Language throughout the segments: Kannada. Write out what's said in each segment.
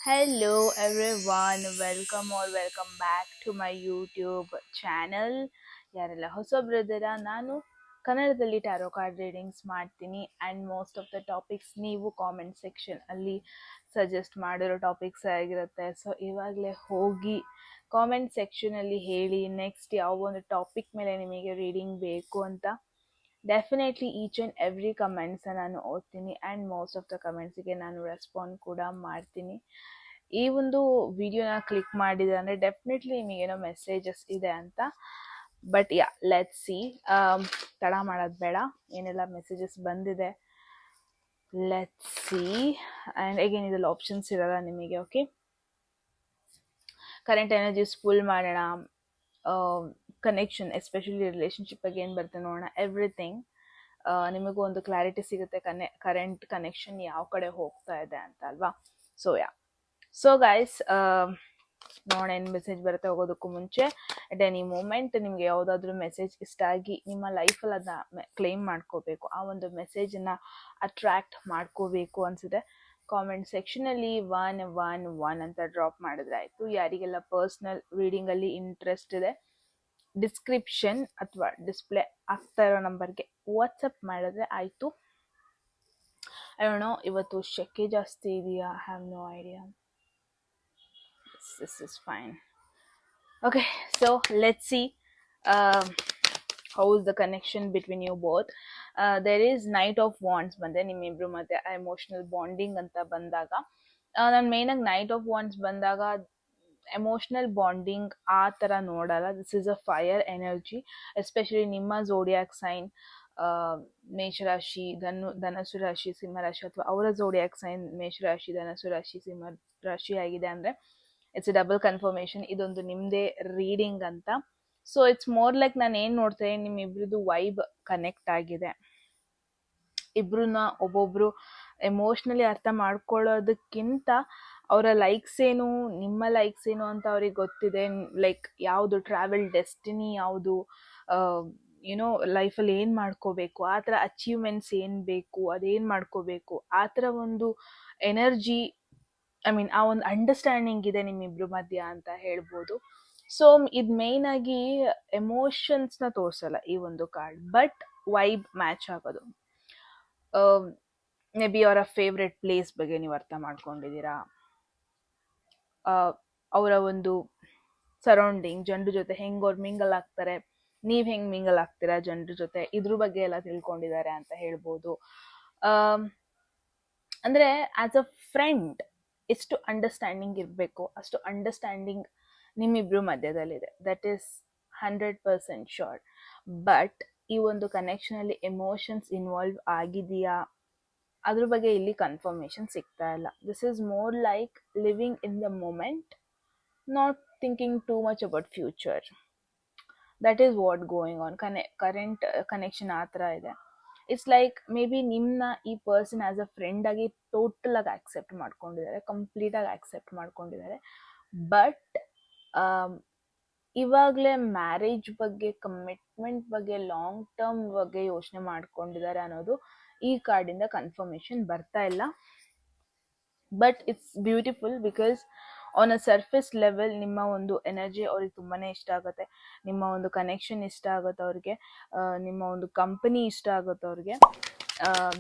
Hello everyone, welcome back to my YouTube channel. ಯಾರೆಲ್ಲ ಹೊಸಬ್ರಿದ್ದೀರಾ, ನಾನು ಕನ್ನಡದಲ್ಲಿ ಟ್ಯಾರೋ ಕಾರ್ಡ್ ರೀಡಿಂಗ್ಸ್ ಮಾಡ್ತೀನಿ and most of the topics ನೀವು ಕಾಮೆಂಟ್ ಸೆಕ್ಷನ್ ಅಲ್ಲಿ ಸಜೆಸ್ಟ್ ಮಾಡಿರೋ ಟಾಪಿಕ್ಸ್ ಆಗಿರುತ್ತೆ. ಸೊ ಇವಾಗಲೇ ಹೋಗಿ ಕಾಮೆಂಟ್ ಸೆಕ್ಷನಲ್ಲಿ ಹೇಳಿ ನೆಕ್ಸ್ಟ್ ಯಾವ ಒಂದು ಟಾಪಿಕ್ ಮೇಲೆ ನಿಮಗೆ ರೀಡಿಂಗ್ ಬೇಕು ಅಂತ. Definitely each and every comments ನಾನು ಓದ್ತೀನಿ ಆ್ಯಂಡ್ ಮೋಸ್ಟ್ ಆಫ್ ದ ಕಮೆಂಟ್ಸಿಗೆ ನಾನು ರೆಸ್ಪಾಂಡ್ ಕೂಡ ಮಾಡ್ತೀನಿ. ಈ ಒಂದು ವಿಡಿಯೋನ ಕ್ಲಿಕ್ ಮಾಡಿದ್ರೆ ಅಂದರೆ ಡೆಫಿನೆಟ್ಲಿ ನಿಮಗೇನೋ ಮೆಸೇಜಸ್ ಇದೆ ಅಂತ. But yeah, let's see. ತಡ ಮಾಡೋದು ಬೇಡ, ಏನೆಲ್ಲ ಮೆಸೇಜಸ್ ಬಂದಿದೆ ಲೆಟ್ಸ್ ಸಿ. ಆ್ಯಂಡ್ ಅಗೇನ್ ಇದರಲ್ಲಿ ಆಪ್ಷನ್ಸ್ ಇರಲ್ಲ ನಿಮಗೆ. ಓಕೆ, ಕರೆಂಟ್ ಎನರ್ಜೀಸ್ ಫುಲ್ ಮಾಡೋಣ. ಕನೆಕ್ಷನ್ ಎಸ್ಪೆಷಲಿ ರಿಲೇಶನ್ಶಿಪ್ ಬಗ್ಗೆ ಏನು ಬರುತ್ತೆ ನೋಡೋಣ. ಎವ್ರಿಥಿಂಗ್ ನಿಮಗೂ ಒಂದು ಕ್ಲಾರಿಟಿ ಸಿಗುತ್ತೆ ಕರೆಂಟ್ ಕನೆಕ್ಷನ್ ಯಾವ ಕಡೆ ಹೋಗ್ತಾ ಇದೆ ಅಂತ ಅಲ್ವಾ. ಸೊ ಗೈಸ್, ನೋಡೋಣ ಏನು ಮೆಸೇಜ್ ಬರುತ್ತೆ ಹೋಗೋದಕ್ಕೂ ಮುಂಚೆ. ಅಟ್ ಎನಿ ಮೂಮೆಂಟ್ ನಿಮಗೆ ಯಾವುದಾದ್ರೂ ಮೆಸೇಜ್ ಇಷ್ಟ ಆಗಿ ನಿಮ್ಮ ಲೈಫಲ್ಲಿ ಅದನ್ನ ಕ್ಲೇಮ್ ಮಾಡ್ಕೋಬೇಕು, ಆ ಒಂದು ಮೆಸೇಜನ್ನು ಅಟ್ರಾಕ್ಟ್ ಮಾಡ್ಕೋಬೇಕು ಅನಿಸಿದೆ, ಕಾಮೆಂಟ್ ಸೆಕ್ಷನಲ್ಲಿ 111 ಅಂತ ಡ್ರಾಪ್ ಮಾಡಿದ್ರೆ ಆಯಿತು. ಯಾರಿಗೆಲ್ಲ ಪರ್ಸ್ನಲ್ ರೀಡಿಂಗಲ್ಲಿ ಇಂಟ್ರೆಸ್ಟ್ ಇದೆ, ಡಿಸ್ಕ್ರಿಪ್ಷನ್ ಅಥವಾ ಡಿಸ್ಪ್ಲೇ ಆಗ್ತಾ ಇರೋ ನಂಬರ್ಗೆ ವಾಟ್ಸಪ್ ಮಾಡಿದ್ರೆ ಆಯಿತು. ಐ ಡೋಂಟ್ ನೋ, ಇವತ್ತು ಶೆಕೆ ಜಾಸ್ತಿ ಇದೆಯಾ, I have no idea. This is fine. Okay, so let's see how is the connection between you both. There is Knight of Wands ಬಂದೆ ನಿಮ್ಮಿಬ್ರು ಮತ್ತೆ ಎಮೋಷನಲ್ ಬಾಂಡಿಂಗ್ ಅಂತ ಬಂದಾಗ. ನಾನು ಮೇಯ್ನಾಗಿ ನೈಟ್ ಆಫ್ ವಾಂಡ್ಸ್ ಬಂದಾಗ ಎಮೋಷನಲ್ ಬಾಂಡಿಂಗ್ ಆ ಥರ ನೋಡಲ್ಲ. This is a fire energy, especially ನಿಮ್ಮ ಝೋಡಿಯಾಕ್ ಸೈನ್ ಮೇಷರಾಶಿ, ಧನಸು ರಾಶಿ, ಸಿಂಹರಾಶಿ, ಅಥವಾ ಅವರ ಝೋಡಿಯಾಕ್ ಸೈನ್ ಮೇಷರಾಶಿ, ಧನಸು ರಾಶಿ, ಸಿಂಹ ರಾಶಿ ಆಗಿದೆ ಅಂದರೆ ಇಟ್ಸ್ ಎ ಡಬಲ್ ಕನ್ಫರ್ಮೇಷನ್, ಇದೊಂದು ನಿಮ್ಮದೇ ರೀಡಿಂಗ್ ಅಂತ. ಸೊ ಇಟ್ಸ್ ಮೋರ್ ಲೈಕ್ ನಾನು ಏನು ನೋಡ್ತೇನೆ, ನಿಮ್ಮಿಬ್ರದ್ದು ವೈಬ್ ಕನೆಕ್ಟ್ ಆಗಿದೆ. ಇಬ್ರನ್ನ ಒಬ್ಬೊಬ್ರು ಎಮೋಷ್ನಲಿ ಅರ್ಥ ಮಾಡ್ಕೊಳ್ಳೋದಕ್ಕಿಂತ ಅವರ ಲೈಕ್ಸ್ ಏನು, ನಿಮ್ಮ ಲೈಕ್ಸ್ ಏನು ಅಂತ ಅವ್ರಿಗೆ ಗೊತ್ತಿದೆ. ಲೈಕ್ ಯಾವುದು ಟ್ರಾವೆಲ್ ಡೆಸ್ಟಿನಿ, ಯಾವುದು ಯುನೋ ಲೈಫಲ್ಲಿ ಏನು ಮಾಡ್ಕೋಬೇಕು, ಆ ಥರ ಅಚೀವ್ಮೆಂಟ್ಸ್ ಏನು ಬೇಕು ಅದೇನು ಮಾಡ್ಕೋಬೇಕು, ಆ ಥರ ಒಂದು ಎನರ್ಜಿ, ಐ ಮೀನ್ ಆ ಒಂದು ಅಂಡರ್ಸ್ಟ್ಯಾಂಡಿಂಗ್ ಇದೆ ನಿಮ್ಮಿಬ್ರು ಮಧ್ಯ ಅಂತ ಹೇಳ್ಬೋದು. ಸೊ ಇದು ಮೇಯ್ನ್ ಆಗಿ ಎಮೋಷನ್ಸ್ನ ತೋರಿಸಲ್ಲ ಈ ಒಂದು ಕಾರ್ಡ್, ಬಟ್ ವೈಬ್ ಮ್ಯಾಚ್ ಆಗೋದು. ಮೇ ಬಿ ಅವರ ಫೇವ್ರೆಟ್ ಪ್ಲೇಸ್ ಬಗ್ಗೆ ನೀವು ಅರ್ಥ ಮಾಡ್ಕೊಂಡಿದ್ದೀರಾ, ಅವರ ಒಂದು ಸರೌಂಡಿಂಗ್, ಜನರ ಜೊತೆ ಹೆಂಗೆ ಅವ್ರು ಮಿಂಗಲ್ ಆಗ್ತಾರೆ, ನೀವು ಹೆಂಗೆ ಮಿಂಗಲ್ ಆಗ್ತೀರಾ ಜನರ ಜೊತೆ, ಇದ್ರ ಬಗ್ಗೆ ಎಲ್ಲ ತಿಳ್ಕೊಂಡಿದ್ದಾರೆ ಅಂತ ಹೇಳ್ಬೋದು. ಅಂದರೆ ಆ್ಯಸ್ ಅ ಫ್ರೆಂಡ್ ಎಷ್ಟು ಅಂಡರ್ಸ್ಟ್ಯಾಂಡಿಂಗ್ ಇರಬೇಕು ಅಷ್ಟು ಅಂಡರ್ಸ್ಟ್ಯಾಂಡಿಂಗ್ ನಿಮ್ಮಿಬ್ರು ಮಧ್ಯದಲ್ಲಿದೆ. That is 100% sure. ಬಟ್ ಈ ಒಂದು ಕನೆಕ್ಷನಲ್ಲಿ ಎಮೋಷನ್ಸ್ ಇನ್ವಾಲ್ವ್ ಆಗಿದೆಯಾ ಅದ್ರ ಬಗ್ಗೆ ಇಲ್ಲಿ ಕನ್ಫರ್ಮೇಷನ್ ಸಿಗ್ತಾ ಇಲ್ಲ. This is more like living in the moment, not thinking too much about future. That is what going on. Current connection ಆ ಥರ ಇದೆ. ಇಟ್ಸ್ ಲೈಕ್ ಮೇ ಬಿ ನಿಮ್ಮನ್ನ ಈ ಪರ್ಸನ್ ಆ್ಯಸ್ ಅ ಫ್ರೆಂಡ್ ಆಗಿ ಟೋಟಲ್ ಆಗಿ ಆಕ್ಸೆಪ್ಟ್ ಮಾಡ್ಕೊಂಡಿದ್ದಾರೆ, ಕಂಪ್ಲೀಟಾಗಿ ಆಕ್ಸೆಪ್ಟ್ ಮಾಡ್ಕೊಂಡಿದ್ದಾರೆ. ಬಟ್ ಇವಾಗಲೇ ಮ್ಯಾರೇಜ್ ಬಗ್ಗೆ, ಕಮಿಟ್ಮೆಂಟ್ ಬಗ್ಗೆ, ಲಾಂಗ್ ಟರ್ಮ್ ಬಗ್ಗೆ ಯೋಚನೆ ಮಾಡ್ಕೊಂಡಿದ್ದಾರೆ ಅನ್ನೋದು ಈ ಕಾರ್ಡಿಂದ ಕನ್ಫರ್ಮೇಷನ್ ಬರ್ತಾ ಇಲ್ಲ. But it's beautiful because on a surface level ನಿಮ್ಮ ಒಂದು ಎನರ್ಜಿ ಅವ್ರಿಗೆ ತುಂಬಾ ಇಷ್ಟ ಆಗುತ್ತೆ, ನಿಮ್ಮ ಒಂದು ಕನೆಕ್ಷನ್ ಇಷ್ಟ ಆಗುತ್ತೆ ಅವ್ರಿಗೆ, ನಿಮ್ಮ ಒಂದು ಕಂಪನಿ ಇಷ್ಟ ಆಗುತ್ತೆ ಅವ್ರಿಗೆ.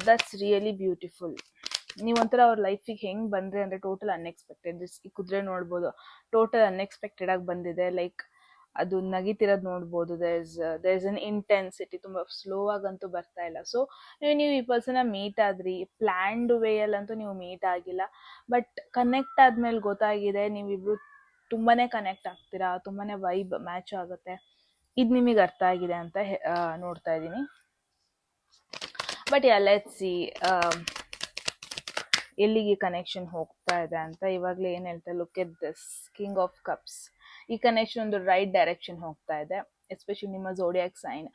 That's really beautiful. ನೀವೊಂಥರ ಅವ್ರ ಲೈಫಿಗೆ ಹೆಂಗೆ ಬಂದರೆ ಅಂದರೆ ಟೋಟಲ್ ಅನ್ಎಕ್ಸ್ಪೆಕ್ಟೆಡ್. ಈ ಕುದುರೆ ನೋಡ್ಬೋದು, ಟೋಟಲ್ ಅನ್ಎಕ್ಸ್ಪೆಕ್ಟೆಡ್ ಆಗಿ ಬಂದಿದೆ. ಲೈಕ್ ಅದು ನಗಿತಿರೋದು ನೋಡ್ಬೋದು. ದೇರ್ ಇಸ್ ಅನ್ ಇಂಟೆನ್ಸಿಟಿ, ತುಂಬ ಸ್ಲೋ ಆಗಂತೂ ಬರ್ತಾ ಇಲ್ಲ. ಸೊ ನೀವು ಈ ಪರ್ಸನ್ನ ಮೀಟ್ ಆದ್ರಿ, ಪ್ಲ್ಯಾಂಡ್ ವೇಯಲ್ಲಂತೂ ನೀವು ಮೀಟ್ ಆಗಿಲ್ಲ, ಬಟ್ ಕನೆಕ್ಟ್ ಆದ್ಮೇಲೆ ಗೊತ್ತಾಗಿದೆ ನೀವಿಬ್ರು ತುಂಬಾ ಕನೆಕ್ಟ್ ಆಗ್ತೀರಾ, ತುಂಬಾ ವೈಬ್ ಮ್ಯಾಚ್ ಆಗುತ್ತೆ, ಇದು ನಿಮಗೆ ಅರ್ಥ ಆಗಿದೆ ಅಂತ ನೋಡ್ತಾ ಇದ್ದೀನಿ. ಬಟ್ ಯಾ, ಲೆಟ್ಸ್ ಸಿ ಎಲ್ಲಿಗೆ ಕನೆಕ್ಷನ್ ಹೋಗ್ತಾ ಇದೆ ಅಂತ. ಇವಾಗಲೇ ಏನು ಹೇಳ್ತಾರೆ, look at this king of cups. ಈ ಕನೆಕ್ಷನ್ ಒಂದು ರೈಟ್ ಡೈರೆಕ್ಷನ್ ಹೋಗ್ತಾ ಇದೆ, ಎಸ್ಪೆಷಲಿ ನಿಮ್ಮ ಝೋಡಿಯಾಕ್ ಸೈನ್.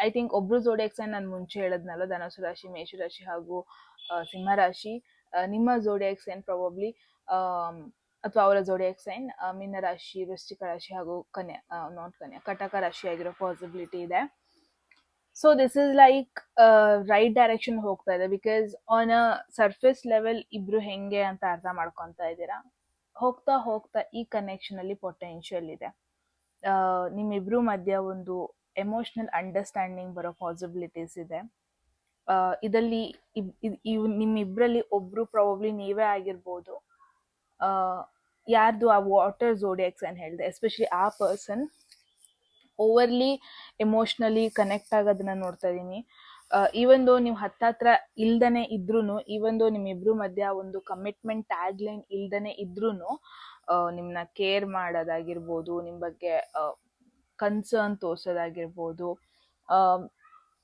ಐ ಥಿಂಕ್ ಒಬ್ರು ಝೋಡಿಯಾಕ್ ಸೈನ್ ನಾನು ಮುಂಚೆ ಹೇಳದ್ನಲ್ಲ, ಧನಸು ರಾಶಿ, ಮೇಷರಾಶಿ ಹಾಗೂ ಸಿಂಹರಾಶಿ. ನಿಮ್ಮ ಝೋಡಿಯಾಕ್ ಸೈನ್ ಪ್ರಾಬಬ್ಲಿ ಅಥವಾ ಅವರ ಝೋಡಿಯಾಕ್ ಸೈನ್ ಮೀನರಾಶಿ, ವೃಶ್ಚಿಕ ರಾಶಿ ಹಾಗೂ ಕಟಕ ರಾಶಿ ಆಗಿರೋ ಪಾಸಿಬಿಲಿಟಿ ಇದೆ. So this is like right direction ಹೋಗ್ತಾ ಇದೆ, because on a surface level ಇಬ್ರು ಹೆಂಗೆ ಅಂತ ಅರ್ಥ ಮಾಡ್ಕೊತಾ ಇದ್ದೀರಾ. ಹೋಗ್ತಾ ಹೋಗ್ತಾ ಈ ಕನೆಕ್ಷನ್ ಅಲ್ಲಿ ಪೊಟೆನ್ಷಿಯಲ್ ಇದೆ. ನಿಮ್ಮಿಬ್ರು ಮಧ್ಯ ಒಂದು ಎಮೋಷನಲ್ ಅಂಡರ್ಸ್ಟ್ಯಾಂಡಿಂಗ್ ಬರೋ ಪಾಸಿಬಿಲಿಟೀಸ್ ಇದೆ. ಇದರಲ್ಲಿ ನಿಮ್ಮಿಬ್ರಲ್ಲಿ ಒಬ್ರು ಪ್ರಾಬಬ್ಲಿ ನೀವೇ ಆಗಿರ್ಬೋದು. ಯಾರ್ದು ಆ ವಾಟರ್ ಝೋಡಿಯಾಕ್ ಸೈನ್ ಹೇಳಿದೆ, ಎಸ್ಪೆಷಲಿ ಆ ಪರ್ಸನ್ ಓವರ್ಲಿ ಎಮೋಷ್ನಲಿ ಕನೆಕ್ಟ್ ಆಗೋದನ್ನ ನೋಡ್ತಾ ಇದೀನಿ. ಈವನ್ ದೋ ನೀವು ಹತ್ತತ್ರ ಇಲ್ದನೆ ಇದ್ರೂನು, ಈವನ್ ದೋ ನಿಮ್ಮಿಬ್ರು ಮಧ್ಯ ಒಂದು ಕಮಿಟ್ಮೆಂಟ್ ಟ್ಯಾಗ್ ಲೈನ್ ಇಲ್ದನೆ ಇದ್ರೂನು ನಿಮ್ನ ಕೇರ್ ಮಾಡೋದಾಗಿರ್ಬೋದು, ನಿಮ್ ಬಗ್ಗೆ ಕನ್ಸರ್ನ್ ತೋರ್ಸೋದಾಗಿರ್ಬೋದು,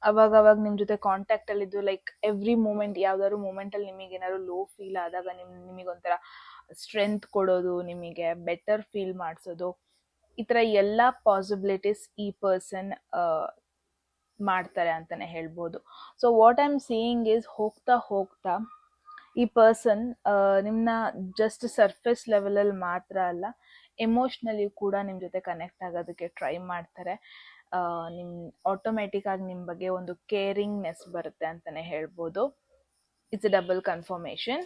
ಅವಾಗ ನಿಮ್ ಜೊತೆ ಕಾಂಟ್ಯಾಕ್ಟ್ ಅಲ್ಲಿ ಇದ್ದು, ಲೈಕ್ ಎವ್ರಿ ಮೂಮೆಂಟ್, ಯಾವ್ದಾದ್ರು ಮೂಮೆಂಟ್ ಅಲ್ಲಿ ನಿಮಗೆ ಏನಾದ್ರು ಲೋ ಫೀಲ್ ಆದಾಗ ನಿಮಗೊಂಥರ ಸ್ಟ್ರೆಂತ್ ಕೊಡೋದು, ನಿಮಗೆ ಬೆಟರ್ ಫೀಲ್ ಮಾಡಿಸೋದು, ಈ ತರ ಎಲ್ಲಾ ಪಾಸಿಬಿಲಿಟೀಸ್ ಈ ಪರ್ಸನ್ ಮಾಡ್ತಾರೆ ಅಂತಾನೆ ಹೇಳ್ಬೋದು. So what I am seeing is, ಹೋಗ್ತಾ ಹೋಗ್ತಾ ಈ ಪರ್ಸನ್ ನಿಮ್ನ ಜಸ್ಟ್ ಸರ್ಫೇಸ್ ಲೆವೆಲ್ ಅಲ್ಲಿ ಮಾತ್ರ ಅಲ್ಲ, ಎಮೋಷ್ನಲಿ ಕೂಡ ನಿಮ್ ಜೊತೆ ಕನೆಕ್ಟ್ ಆಗೋದಕ್ಕೆ ಟ್ರೈ ಮಾಡ್ತಾರೆ. ನಿಮ್ ಆಟೋಮೆಟಿಕ್ ಆಗಿ ನಿಮ್ ಬಗ್ಗೆ ಒಂದು ಕೇರಿಂಗ್ನೆಸ್ ಬರುತ್ತೆ ಅಂತಾನೆ ಹೇಳ್ಬೋದು. It's a double confirmation.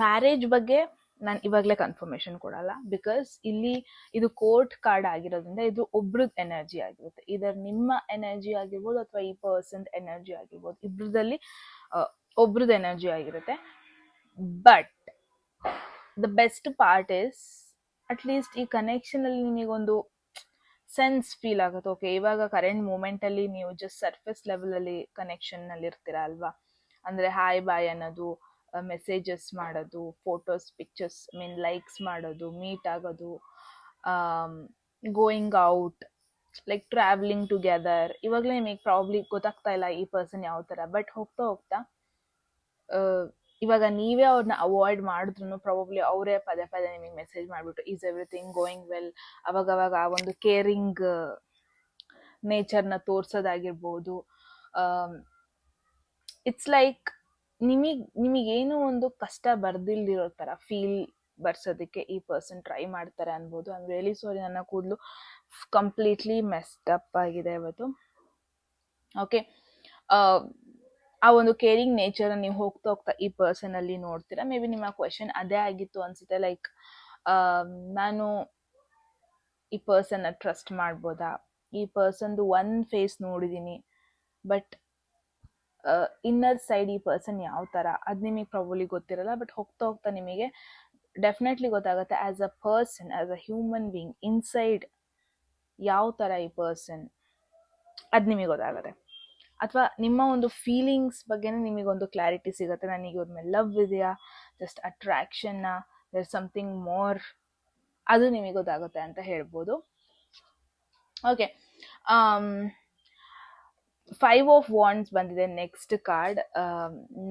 Marriage ಬಗ್ಗೆ ನಾನು ಇವಾಗಲೇ ಕನ್ಫರ್ಮೇಶನ್ ಕೊಡಲ್ಲ, ಬಿಕಾಸ್ ಇಲ್ಲಿ ಇದು ಕೋರ್ಟ್ ಕಾರ್ಡ್ ಆಗಿರೋದ್ರಿಂದ ಇದು ಒಬ್ರದ್ ಎನರ್ಜಿ ಆಗಿರುತ್ತೆ. ಇದರ್ ನಿಮ್ಮ ಎನರ್ಜಿ ಆಗಿರ್ಬೋದು ಅಥವಾ ಈ ಪರ್ಸನ್ ಎನರ್ಜಿ ಆಗಿರ್ಬೋದು, ಇಬ್ರದಲ್ಲಿ ಒಬ್ರದ್ ಎನರ್ಜಿ ಆಗಿರುತ್ತೆ. But the best part is, at least ಈ ಕನೆಕ್ಷನ್ ಅಲ್ಲಿ ನಿಮಗೊಂದು ಸೆನ್ಸ್ ಫೀಲ್ ಆಗುತ್ತೆ. ಓಕೆ, ಇವಾಗ ಕರೆಂಟ್ ಮೂಮೆಂಟ್ ಅಲ್ಲಿ ನೀವು ಜಸ್ಟ್ ಸರ್ಫೇಸ್ ಲೆವೆಲ್ ಅಲ್ಲಿ ಕನೆಕ್ಷನ್ ನಲ್ಲಿ ಇರ್ತೀರಾ ಅಲ್ವಾ. ಅಂದ್ರೆ ಹಾಯ್ ಬಾಯ್ ಅನ್ನೋದು, ಮೆಸೇಜಸ್ ಮಾಡೋದು, ಫೋಟೋಸ್ ಪಿಕ್ಚರ್ಸ್ ಲೈಕ್ಸ್ ಮಾಡೋದು, ಮೀಟ್ ಆಗೋದು, going out, like travelling together. ಇವಾಗಲೇ ನಿಮಗೆ ಪ್ರಾಬ್ಲಿ ಗೊತ್ತಾಗ್ತಾ ಇಲ್ಲ ಈ ಪರ್ಸನ್ ಯಾವ ಥರ. ಬಟ್ ಹೋಗ್ತಾ ಹೋಗ್ತಾ ಇವಾಗ ನೀವೇ ಅವ್ರನ್ನ ಅವಾಯ್ಡ್ ಮಾಡಿದ್ರು ಪ್ರಾಬಬ್ಲಿ ಅವರೇ ಪದೇ ಪದೇ ನಿಮಗೆ ಮೆಸೇಜ್ ಮಾಡಿಬಿಟ್ಟು ಈಸ್ ಎವ್ರಿಥಿಂಗ್ ಗೋಯಿಂಗ್ ವೆಲ್, ಅವಾಗವಾಗ ಆ ಒಂದು ಕೇರಿಂಗ್ ನೇಚರ್ನ ತೋರ್ಸೋದಾಗಿರ್ಬೋದು. ಇಟ್ಸ್ ಲೈಕ್ ನಿಮಗೇನು ಒಂದು ಕಷ್ಟ ಬರ್ದಿಲ್ದಿರೋ ಥರ ಫೀಲ್ ಬರ್ಸೋದಕ್ಕೆ ಈ ಪರ್ಸನ್ ಟ್ರೈ ಮಾಡ್ತಾರೆ ಅನ್ಬೋದು. ಐ ಆಮ್ ರಿಯಲಿ ಸಾರಿ, ನನ್ನ ಕೂದಲು ಕಂಪ್ಲೀಟ್ಲಿ ಮೆಸ್ಡ್ ಅಪ್ ಆಗಿದೆ ಇವತ್ತು. ಓಕೆ, ಆ ಒಂದು ಕೇರಿಂಗ್ ನೇಚರ್ ನೀವು ಹೋಗ್ತಾ ಹೋಗ್ತಾ ಈ ಪರ್ಸನ್ ಅಲ್ಲಿ ನೋಡ್ತೀರಾ. ಮೇ ಬಿ ನಿಮ್ಮ ಕ್ವೆಶನ್ ಅದೇ ಆಗಿತ್ತು ಅನ್ಸುತ್ತೆ, ಲೈಕ್ ನಾನು ಈ ಪರ್ಸನ್ ಟ್ರಸ್ಟ್ ಮಾಡ್ಬೋದಾ, ಈ ಪರ್ಸನ್ದು ಒನ್ ಫೇಸ್ ನೋಡಿದೀನಿ ಬಟ್ ಇನ್ನರ್ ಸೈಡ್ ಈ ಪರ್ಸನ್ ಯಾವ ಥರ ಅದು ನಿಮಗೆ ಪ್ರಾಬಬ್ಲಿ ಗೊತ್ತಿರಲ್ಲ. ಬಟ್ ಹೋಗ್ತಾ ಹೋಗ್ತಾ ನಿಮಗೆ ಡೆಫಿನೆಟ್ಲಿ ಗೊತ್ತಾಗುತ್ತೆ as a person, as a human being inside ಯಾವ ಥರ ಈ ಪರ್ಸನ್ ಅದು ನಿಮಗೆ ಗೊತ್ತಾಗುತ್ತೆ. ಅಥವಾ ನಿಮ್ಮ ಒಂದು ಫೀಲಿಂಗ್ಸ್ ಬಗ್ಗೆನೇ ನಿಮಗೊಂದು ಕ್ಲಾರಿಟಿ ಸಿಗುತ್ತೆ. ನನಗೆ ಇವ್ರ ಮೇಲೆ ಲವ್ ಇದೆಯಾ, ಜಸ್ಟ್ ಅಟ್ರಾಕ್ಷನ್ನ, ದೇರ್ ಸಮಥಿಂಗ್ ಮೋರ್, ಅದು ನಿಮಗೆ ಗೊತ್ತಾಗುತ್ತೆ ಅಂತ ಹೇಳ್ಬೋದು. ಓಕೆ, 5 ಆಫ್ ವಾಂಡ್ಸ್ ಬಂದಿದೆ next card.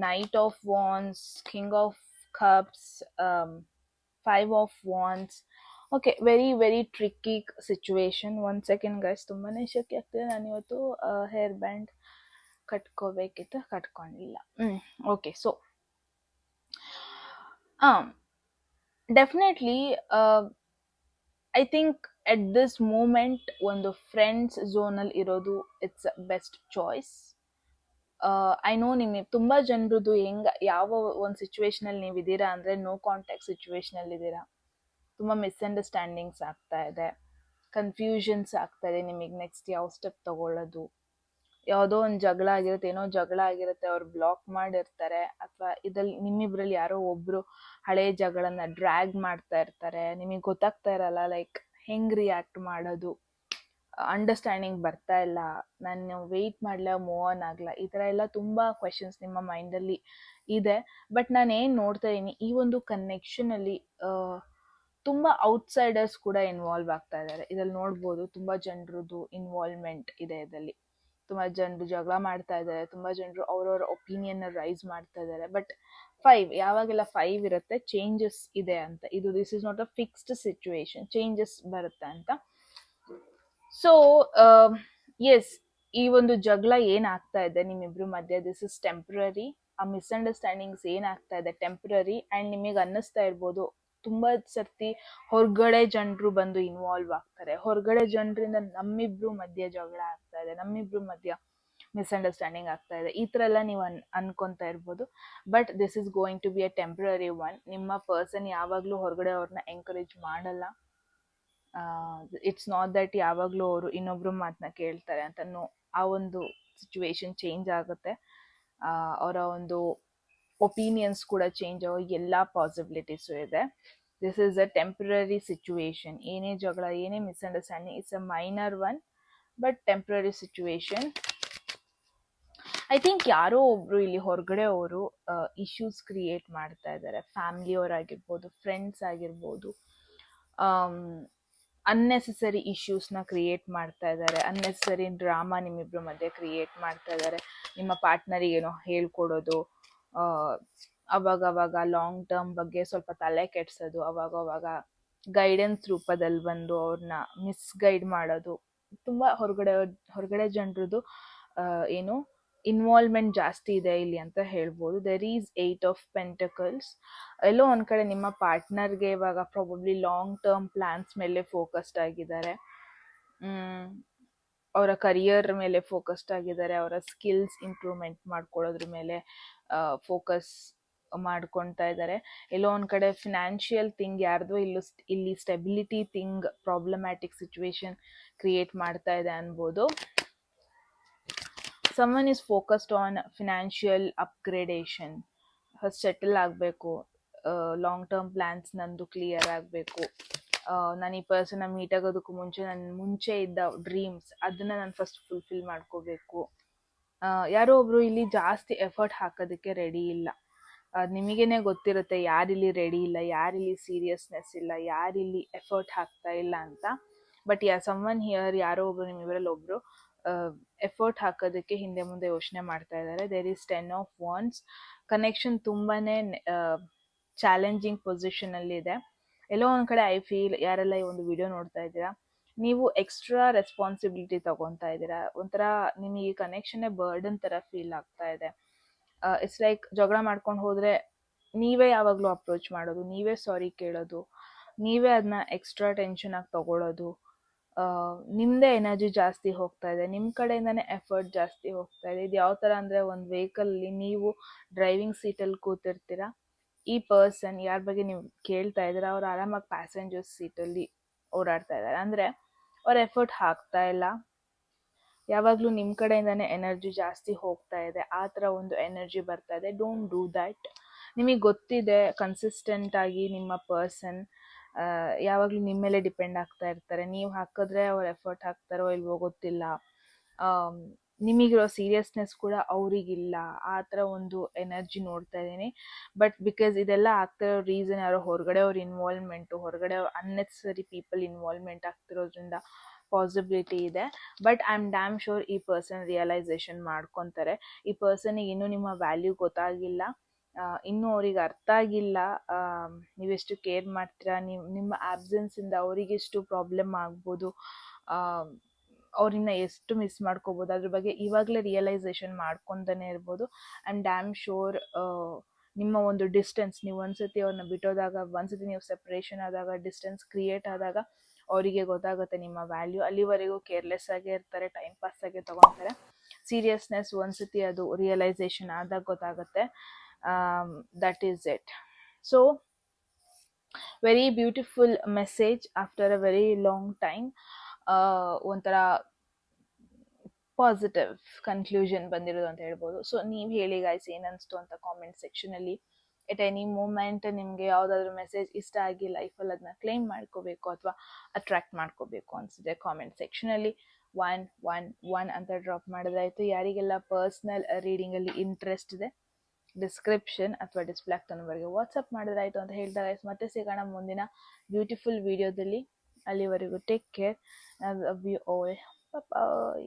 Knight of wands, king of cups, 5 of wands. Okay, very very tricky situation. 1 second guys, ತುಂಬಾನೇ ಶಕ್ತಿ ಆಗ್ತಿದೆ. ನಾನು ಇವತ್ತು ಹೇರ್ ಬ್ಯಾಂಡ್ ಕಟ್ಕೋಬೇಕಿತ್ತು, ಕಟ್ಕೊಂಡಿಲ್ಲ. Okay, so definitely I think at this moment ಒಂದು ಫ್ರೆಂಡ್ಸ್ ಝೋನಲ್ಲಿ ಇರೋದು it's best choice. I know ನಿಮಗೆ ತುಂಬ ಜನರದು ಯಾವ ಒಂದು ಸಿಚುವೇಶನಲ್ಲಿ ನೀವು ಇದ್ದೀರಾ ಅಂದರೆ ನೋ ಕಾಂಟ್ಯಾಕ್ಟ್ ಸಿಚುವೇಶನಲ್ಲಿ ಇದ್ದೀರಾ. ತುಂಬ ಮಿಸ್ಅಂಡರ್ಸ್ಟ್ಯಾಂಡಿಂಗ್ಸ್ ಆಗ್ತಾ ಇದೆ, ಕನ್ಫ್ಯೂಷನ್ಸ್ ಆಗ್ತಾ ಇದೆ ನಿಮಗೆ ನೆಕ್ಸ್ಟ್ ಯಾವ ಸ್ಟೆಪ್ ತಗೊಳ್ಳೋದು. ಯಾವುದೋ ಒಂದು ಜಗಳ ಆಗಿರುತ್ತೆ, ಏನೋ ಜಗಳ ಆಗಿರುತ್ತೆ, ಅವ್ರು ಬ್ಲಾಕ್ ಮಾಡಿರ್ತಾರೆ, ಅಥವಾ ಇದ್ರಲ್ಲಿ ನಿಮ್ಮಿಬ್ರಲ್ಲಿ ಯಾರೋ ಒಬ್ರು ಹಳೆ ಜಗಳನ್ನ ಡ್ರ್ಯಾಗ್ ಮಾಡ್ತಾ ಇರ್ತಾರೆ. ನಿಮಗೆ ಗೊತ್ತಾಗ್ತಾ ಇರಲ್ಲ ಲೈಕ್ ಹೆಂಗ್ ರಿಯಾಕ್ಟ್ ಮಾಡೋದು, ಅಂಡರ್ಸ್ಟ್ಯಾಂಡಿಂಗ್ ಬರ್ತಾ ಇಲ್ಲ, ನಾನು ವೆಯ್ಟ್ ಮಾಡಲ, ಮೂವ್ ಆನ್ ಆಗಲ್ಲ, ಈ ಥರ ಎಲ್ಲ ತುಂಬ ಕ್ವೆಶನ್ಸ್ ನಿಮ್ಮ ಮೈಂಡಲ್ಲಿ ಇದೆ. ಬಟ್ ನಾನು ಏನು ನೋಡ್ತಾ ಇದ್ದೀನಿ, ಈ ಒಂದು ಕನೆಕ್ಷನಲ್ಲಿ ತುಂಬ ಔಟ್ಸೈಡರ್ಸ್ ಕೂಡ ಇನ್ವಾಲ್ವ್ ಆಗ್ತಾ ಇದ್ದಾರೆ. ಇದ್ರಲ್ಲಿ ನೋಡ್ಬೋದು ತುಂಬ ಜನರದ್ದು ಇನ್ವಾಲ್ವ್ಮೆಂಟ್ ಇದೆ. ಇದರಲ್ಲಿ ತುಂಬ ಜನರು ಜಗಳ ಮಾಡ್ತಾ ಇದ್ದಾರೆ, ತುಂಬ ಜನರು ಅವ್ರವ್ರ ಒಪಿನಿಯನ್ ರೈಸ್ ಮಾಡ್ತಾ ಇದ್ದಾರೆ. ಬಟ್ 5 ಯಾವಾಗೆಲ್ಲ 5 ಇರುತ್ತೆ, ಚೇಂಜಸ್ ಇದೆ ಅಂತ. ಇದು this is not a fixed situation, changes ಬರುತ್ತೆ ಅಂತ. ಸೊ ಎಸ್, ಈ ಒಂದು ಜಗಳ ಏನಾಗ್ತಾ ಇದೆ ನಿಮ್ಮಿಬ್ರು ಮಧ್ಯೆ, ದಿಸ್ ಇಸ್ ಟೆಂಪ್ರರಿ. ಆ ಮಿಸ್ಅಂಡರ್ಸ್ಟ್ಯಾಂಡಿಂಗ್ಸ್ ಏನಾಗ್ತಾ ಇದೆ ಟೆಂಪ್ರರಿ. ಆ್ಯಂಡ್ ನಿಮಗೆ ಅನ್ನಿಸ್ತಾ ಇರ್ಬೋದು ತುಂಬಾ ಸರ್ತಿ ಹೊರಗಡೆ ಜನರು ಬಂದು ಇನ್ವಾಲ್ವ್ ಆಗ್ತಾರೆ. ಹೊರಗಡೆ ಜನರಿಂದ ನಮ್ಮಿಬ್ರು ಮಧ್ಯೆ ಜಗಳ ಆಗ್ತಾ ಇದೆ, ನಮ್ಮಿಬ್ರು ಮಧ್ಯ ಮಿಸ್ಅಂಡರ್ಸ್ಟ್ಯಾಂಡಿಂಗ್ ಆಗ್ತಾ ಇದೆ, ಈ ತರ ಎಲ್ಲ ನೀವು ಅನ್ಕೊಂತಾ ಇರ್ಬೋದು. But this is going to be a temporary one. ನಿಮ್ಮ ಪರ್ಸನ್ ಯಾವಾಗ್ಲೂ ಹೊರಗಡೆ ಅವ್ರನ್ನ ಎಂಕರೇಜ್ ಮಾಡಲ್ಲ. ಇಟ್ಸ್ ನಾಟ್ ದಟ್ ಯಾವಾಗ್ಲೂ ಅವರು ಇನ್ನೊಬ್ರು ಮಾತನ್ನ ಕೇಳ್ತಾರೆ ಅಂತ. ಆ ಒಂದು ಸಿಚುವೇಶನ್ ಚೇಂಜ್ ಆಗುತ್ತೆ. ಅವರ ಒಂದು ಒಪಿನಿಯನ್ಸ್ ಕೂಡ ಚೇಂಜ್ ಆಗೋ ಎಲ್ಲ ಪಾಸಿಬಿಲಿಟೀಸು ಇದೆ. This is a temporary situation. ಏನೇ ಜಗಳ, ಏನೇ misunderstanding, it's a minor one but temporary situation. I think ಯಾರೋ ಒಬ್ರು ಇಲ್ಲಿ ಹೊರಗಡೆ ಅವರು ಇಶ್ಯೂಸ್ ಕ್ರಿಯೇಟ್ ಮಾಡ್ತಾ ಇದ್ದಾರೆ. ಫ್ಯಾಮಿಲಿಯವರಾಗಿರ್ಬೋದು, ಫ್ರೆಂಡ್ಸ್ ಆಗಿರ್ಬೋದು, ಅನ್ನೆಸೆಸರಿ ಇಶ್ಯೂಸ್ನ ಕ್ರಿಯೇಟ್ ಮಾಡ್ತಾ ಇದ್ದಾರೆ. ಅನ್ನೆಸೆಸರಿ ಡ್ರಾಮಾ ನಿಮ್ಮಿಬ್ರ ಮಧ್ಯೆ ಕ್ರಿಯೇಟ್ ಮಾಡ್ತಾ ಇದ್ದಾರೆ. ನಿಮ್ಮ ಪಾರ್ಟ್ನರಿಗೆ ಏನೋ ಹೇಳ್ಕೊಡೋದು, ಅವಾಗವಾಗ ಲಾಂಗ್ ಟರ್ಮ್ ಬಗ್ಗೆ ಸ್ವಲ್ಪ ತಲೆ ಕೆಡ್ಸೋದು, ಅವಾಗವಾಗ ಗೈಡೆನ್ಸ್ ರೂಪದಲ್ಲಿ ಬಂದು ಅವ್ರನ್ನ ಮಿಸ್ಗೈಡ್ ಮಾಡೋದು. ತುಂಬ ಹೊರಗಡೆ ಜನರದು ಏನು ಇನ್ವಾಲ್ವ್ಮೆಂಟ್ ಜಾಸ್ತಿ ಇದೆ ಇಲ್ಲಿ ಅಂತ ಹೇಳ್ಬೋದು. There is 8 of pentacles. ಎಲ್ಲೋ ಒಂದ್ ಕಡೆ ನಿಮ್ಮ ಪಾರ್ಟ್ನರ್ಗೆ ಇವಾಗ ಪ್ರಾಬಬ್ಲಿ ಲಾಂಗ್ ಟರ್ಮ್ ಪ್ಲಾನ್ಸ್ ಮೇಲೆ ಫೋಕಸ್ಡ್ ಆಗಿದ್ದಾರೆ. ಅವರ ಕರಿಯರ್ ಮೇಲೆ ಫೋಕಸ್ಡ್ ಆಗಿದ್ದಾರೆ. ಅವರ ಸ್ಕಿಲ್ಸ್ ಇಂಪ್ರೂವ್ಮೆಂಟ್ ಮಾಡ್ಕೊಳ್ಳೋದ್ರ ಮೇಲೆ ಫೋಕಸ್ ಮಾಡ್ಕೊತಾ ಇದ್ದಾರೆ. ಎಲ್ಲೋ ಒಂದ್ ಕಡೆ ಫಿನಾನ್ಷಿಯಲ್ ಥಿಂಗ್ ಯಾರ್ದೋ ಇಲ್ಲಿ stability thing problematic situation create ಮಾಡ್ತಾ ಇದೆ ಅನ್ಬೋದು. someone is focused on financial upgradation. Settle ಆಗಬೇಕು, ಲಾಂಗ್ ಟರ್ಮ್ ಪ್ಲ್ಯಾನ್ಸ್ ನಂದು ಕ್ಲಿಯರ್ ಆಗಬೇಕು, ನಾನು ಈ ಪರ್ಸನ್ನ ಮೀಟ್ ಆಗೋದಕ್ಕೂ ಮುಂಚೆ ನನ್ನ ಮುಂಚೆ ಇದ್ದ ಡ್ರೀಮ್ಸ್ ಅದನ್ನು ನಾನು ಫಸ್ಟ್ ಫುಲ್ಫಿಲ್ ಮಾಡ್ಕೋಬೇಕು. ಯಾರೋ ಒಬ್ರು ಇಲ್ಲಿ ಜಾಸ್ತಿ ಎಫರ್ಟ್ ಹಾಕೋದಕ್ಕೆ ರೆಡಿ ಇಲ್ಲ. ನಿಮಗೇನೆ ಗೊತ್ತಿರುತ್ತೆ ಯಾರಿಲ್ಲಿ ರೆಡಿ ಇಲ್ಲ, ಯಾರಿಲ್ಲಿ ಸೀರಿಯಸ್ನೆಸ್ ಇಲ್ಲ, ಯಾರಿಲ್ಲಿ ಎಫರ್ಟ್ ಹಾಕ್ತಾ ಇಲ್ಲ ಅಂತ. ಬಟ್ ಸಮ್ಮನ್ ಹಿಯರ್ ಯಾರೋ ಒಬ್ರು ನಿಮ್ಮಿವರಲ್ಲಿ ಒಬ್ರು ಎಫರ್ಟ್ ಹಾಕೋದಕ್ಕೆ ಹಿಂದೆ ಮುಂದೆ ಯೋಚನೆ ಮಾಡ್ತಾ ಇದ್ದಾರೆ. There is 10 of wands. Connection ತುಂಬಾನೇ ಚಾಲೆಂಜಿಂಗ್ ಪೊಸಿಷನ್ ಅಲ್ಲಿ ಇದೆ. ಎಲ್ಲೋ ಒಂದ್ ಕಡೆ ಐ ಫೀಲ್ ಯಾರೆಲ್ಲ ಈ ಒಂದು ವಿಡಿಯೋ ನೋಡ್ತಾ ಇದ್ದೀರಾ, ನೀವು ಎಕ್ಸ್ಟ್ರಾ ರೆಸ್ಪಾನ್ಸಿಬಿಲಿಟಿ ತಗೊತಾ ಇದ್ದೀರಾ. ಒಂಥರ ನಿಮಗೆ ಕನೆಕ್ಷನ್ ಬರ್ಡನ್ ತರ ಫೀಲ್ ಆಗ್ತಾ ಇದೆ. ಇಟ್ಸ್ ಲೈಕ್ ಜಗಳ ಮಾಡ್ಕೊಂಡು ಹೋದ್ರೆ ನೀವೇ ಯಾವಾಗ್ಲೂ ಅಪ್ರೋಚ್ ಮಾಡೋದು, ನೀವೇ ಸಾರಿ ಕೇಳೋದು, ನೀವೇ ಅದನ್ನ ಎಕ್ಸ್ಟ್ರಾ ಟೆನ್ಷನ್ ಆಗಿ ತಗೊಳ್ಳೋದು. ನಿಮ್ಮದೇ ಎನರ್ಜಿ ಜಾಸ್ತಿ ಹೋಗ್ತಾ ಇದೆ, ನಿಮ್ಮ ಕಡೆಯಿಂದನೇ ಎಫರ್ಟ್ ಜಾಸ್ತಿ ಹೋಗ್ತಾ ಇದೆ. ಇದು ಯಾವ ಥರ ಅಂದರೆ, ಒಂದು ವೆಹಿಕಲ್ಲಿ ನೀವು ಡ್ರೈವಿಂಗ್ ಸೀಟಲ್ಲಿ ಕೂತಿರ್ತೀರಾ, ಈ ಪರ್ಸನ್ ಯಾರ ಬಗ್ಗೆ ನೀವು ಕೇಳ್ತಾ ಇದ್ದೀರಾ ಅವ್ರು ಆರಾಮಾಗಿ ಪ್ಯಾಸೆಂಜರ್ ಸೀಟಲ್ಲಿ ಓಡಾಡ್ತಾ ಇದ್ದಾರೆ. ಅಂದರೆ ಅವ್ರ ಎಫರ್ಟ್ ಹಾಕ್ತಾ ಇಲ್ಲ, ಯಾವಾಗಲೂ ನಿಮ್ಮ ಕಡೆಯಿಂದನೇ ಎನರ್ಜಿ ಜಾಸ್ತಿ ಹೋಗ್ತಾ ಇದೆ. ಆ ಥರ ಒಂದು ಎನರ್ಜಿ ಬರ್ತಾ ಇದೆ. Don't do that. ನಿಮಗೆ ಗೊತ್ತಿದೆ ಕನ್ಸಿಸ್ಟೆಂಟ್ ಆಗಿ ನಿಮ್ಮ ಪರ್ಸನ್ ಯಾವಾಗಲೂ ನಿಮ್ಮ ಮೇಲೆ ಡಿಪೆಂಡ್ ಆಗ್ತಾ ಇರ್ತಾರೆ. ನೀವು ಹಾಕಿದ್ರೆ ಅವ್ರು ಎಫರ್ಟ್ ಹಾಕ್ತಾರೋ ಇಲ್ವೋ ಗೊತ್ತಿಲ್ಲ. ನಿಮಗಿರೋ ಸೀರಿಯಸ್ನೆಸ್ ಕೂಡ ಅವರಿಗಿಲ್ಲ. ಆ ಥರ ಒಂದು ಎನರ್ಜಿ ನೋಡ್ತಾ ಇದ್ದೀನಿ. ಬಟ್ ಬಿಕಾಸ್ ಇದೆಲ್ಲ ಆಗ್ತಿರೋ ರೀಸನ್ ಯಾರೋ ಹೊರಗಡೆ ಅವ್ರ ಇನ್ವಾಲ್ವ್ಮೆಂಟು, ಹೊರಗಡೆ ಅನ್ನೆಸರಿ ಪೀಪಲ್ ಇನ್ವಾಲ್ವ್ಮೆಂಟ್ ಆಗ್ತಿರೋದ್ರಿಂದ ಪಾಸಿಬಿಲಿಟಿ ಇದೆ. But I am dam sure ಈ ಪರ್ಸನ್ ರಿಯಲೈಸೇಷನ್ ಮಾಡ್ಕೊತಾರೆ. ಈ ಪರ್ಸನಿಗೆ ಇನ್ನೂ ನಿಮ್ಮ ವ್ಯಾಲ್ಯೂ ಗೊತ್ತಾಗಿಲ್ಲ, ಇನ್ನೂ ಅವ್ರಿಗೆ ಅರ್ಥ ಆಗಿಲ್ಲ ನೀವೆಷ್ಟು ಕೇರ್ ಮಾಡ್ತೀರಾ. ನಿಮ್ಮ ಆಬ್ಸೆನ್ಸಿಂದ ಅವರಿಗೆಷ್ಟು ಪ್ರಾಬ್ಲಮ್ ಆಗ್ಬೋದು, ಅವ್ರನ್ನ ಎಷ್ಟು ಮಿಸ್ ಮಾಡ್ಕೋಬೋದು, ಅದ್ರ ಬಗ್ಗೆ ಇವಾಗಲೇ ರಿಯಲೈಸೇಷನ್ ಮಾಡ್ಕೊತಾನೆ ಇರ್ಬೋದು. ಐ ಆಮ್ ಡ್ಯಾಮ್ ಶೋರ್ ನಿಮ್ಮ ಒಂದು ಡಿಸ್ಟೆನ್ಸ್, ನೀವು ಒಂದ್ಸತಿ ಅವ್ರನ್ನ ಬಿಟ್ಟೋದಾಗ, ಒಂದ್ಸತಿ ನೀವು ಸೆಪ್ರೇಷನ್ ಆದಾಗ, ಡಿಸ್ಟೆನ್ಸ್ ಕ್ರಿಯೇಟ್ ಆದಾಗ ಅವರಿಗೆ ಗೊತ್ತಾಗುತ್ತೆ ನಿಮ್ಮ ವ್ಯಾಲ್ಯೂ. ಅಲ್ಲಿವರೆಗೂ ಕೇರ್ಲೆಸ್ ಆಗೇ ಇರ್ತಾರೆ, ಟೈಮ್ ಪಾಸ್ ಆಗೇ ತಗೊತಾರೆ. ಸೀರಿಯಸ್ನೆಸ್ ಒಂದ್ಸತಿ ಅದು ರಿಯಲೈಸೇಷನ್ ಆದಾಗ ಗೊತ್ತಾಗುತ್ತೆ. that is it. So very beautiful message after a very long time. ಒಂಥರ ಪಾಸಿಟಿವ್ ಕನ್ಕ್ಲೂಷನ್ ಬಂದಿರೋದು ಅಂತ ಹೇಳ್ಬೋದು. ಸೊ ನೀವು ಹೇಳಿ ಗೈಸ್ ಏನನ್ನಿಸ್ತು ಅಂತ ಕಾಮೆಂಟ್ ಸೆಕ್ಷನಲ್ಲಿ. ಎಟ್ ಎನಿ ಮೂಮೆಂಟ್ ನಿಮಗೆ ಯಾವುದಾದ್ರೂ ಮೆಸೇಜ್ ಇಷ್ಟ ಆಗಿ ಲೈಫಲ್ಲಿ ಅದನ್ನ ಕ್ಲೈಮ್ ಮಾಡ್ಕೋಬೇಕು ಅಥವಾ ಅಟ್ರಾಕ್ಟ್ ಮಾಡ್ಕೋಬೇಕು ಅನಿಸಿದೆ, ಕಾಮೆಂಟ್ ಸೆಕ್ಷನಲ್ಲಿ 111 ಅಂತ ಡ್ರಾಪ್ ಮಾಡೋದಾಯಿತು. ಯಾರಿಗೆಲ್ಲ ಪರ್ಸ್ನಲ್ ರೀಡಿಂಗಲ್ಲಿ ಇಂಟ್ರೆಸ್ಟ್ ಇದೆ ಡಿಸ್ಕ್ರಿಪ್ಷನ್ ಅಥವಾ ಡಿಸ್ಪ್ಲೇ ಆಗ್ತಾ ನಂಬರ್ಗೆ ವಾಟ್ಸಪ್ ಮಾಡಿದ್ರಾಯ್ತು ಅಂತ ಹೇಳ್ತಾ ಗೈಸ್. ಮತ್ತೆ ಸಿಗೋಣ ಮುಂದಿನ ಬ್ಯೂಟಿಫುಲ್ ವಿಡಿಯೋದಲ್ಲಿ. ಅಲ್ಲಿವರೆಗೂ take care. I love you all. Bye.